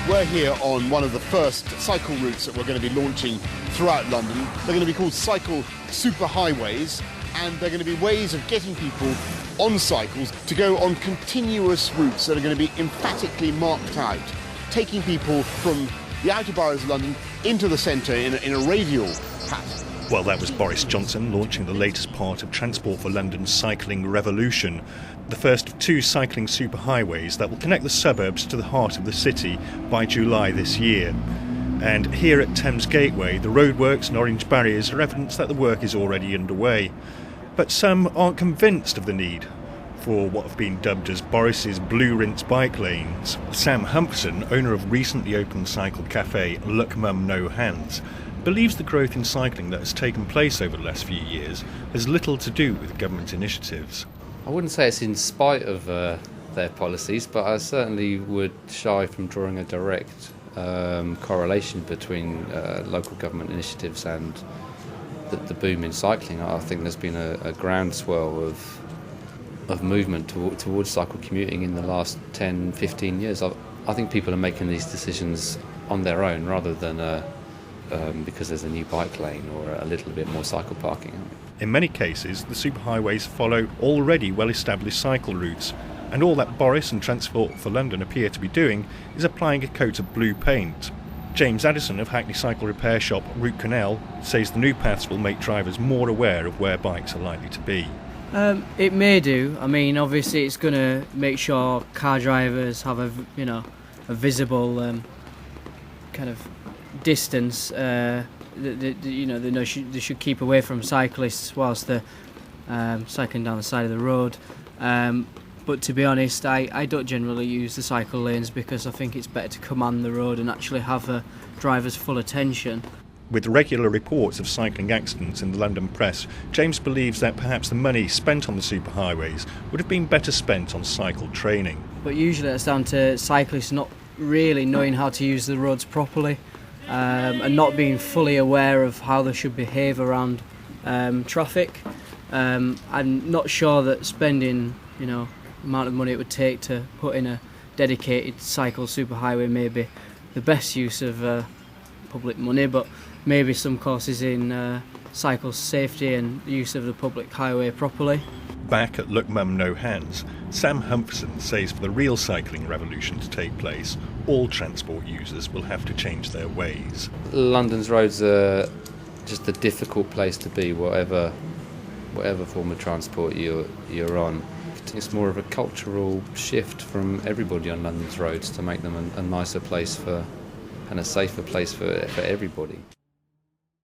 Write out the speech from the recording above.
We're here on one of the first cycle routes that we're going to be launching throughout London. They're going to be called cycle superhighways, and they're going to be ways of getting people on cycles to go on continuous routes that are going to be emphatically marked out, taking people from the outer boroughs of London into the centre in a radial pattern. Well, that was Boris Johnson launching the latest part of Transport for London's cycling revolution, the first of two cycling superhighways that will connect the suburbs to the heart of the city by July this year. And here at Thames Gateway, the roadworks and orange barriers are evidence that the work is already underway. But some aren't convinced of the need for what have been dubbed as Boris's blue rinse bike lanes. Sam Humpson, owner of recently opened cycle cafe Look Mum No Hands, believes the growth in cycling that has taken place over the last few years has little to do with government initiatives. I wouldn't say it's in spite of their policies, but I certainly would shy from drawing a direct correlation between local government initiatives and the boom in cycling. I think there's been a groundswell of movement towards cycle commuting in the last 10, 15 years. I think people are making these decisions on their own rather than because there's a new bike lane or a little bit more cycle parking. In many cases, the superhighways follow already well-established cycle routes, and all that Boris and Transport for London appear to be doing is applying a coat of blue paint. James Addison of Hackney cycle repair shop Route Canal says the new paths will make drivers more aware of where bikes are likely to be. It may do. I mean, obviously it's going to make sure car drivers have a visible kind of distance. They should keep away from cyclists whilst they're cycling down the side of the road. But to be honest, I don't generally use the cycle lanes because I think it's better to command the road and actually have a driver's full attention. With regular reports of cycling accidents in the London press, James believes that perhaps the money spent on the superhighways would have been better spent on cycle training. But usually it's down to cyclists not really knowing how to use the roads properly and not being fully aware of how they should behave around traffic. I'm not sure that spending, the amount of money it would take to put in a dedicated cycle superhighway may be the best use of public money, but maybe some courses in cycle safety and use of the public highway properly. Back at Look Mum No Hands, Sam Humpson says for the real cycling revolution to take place, all transport users will have to change their ways. London's roads are just a difficult place to be, whatever form of transport you're on. It's more of a cultural shift from everybody on London's roads to make them a nicer place and a safer place for everybody.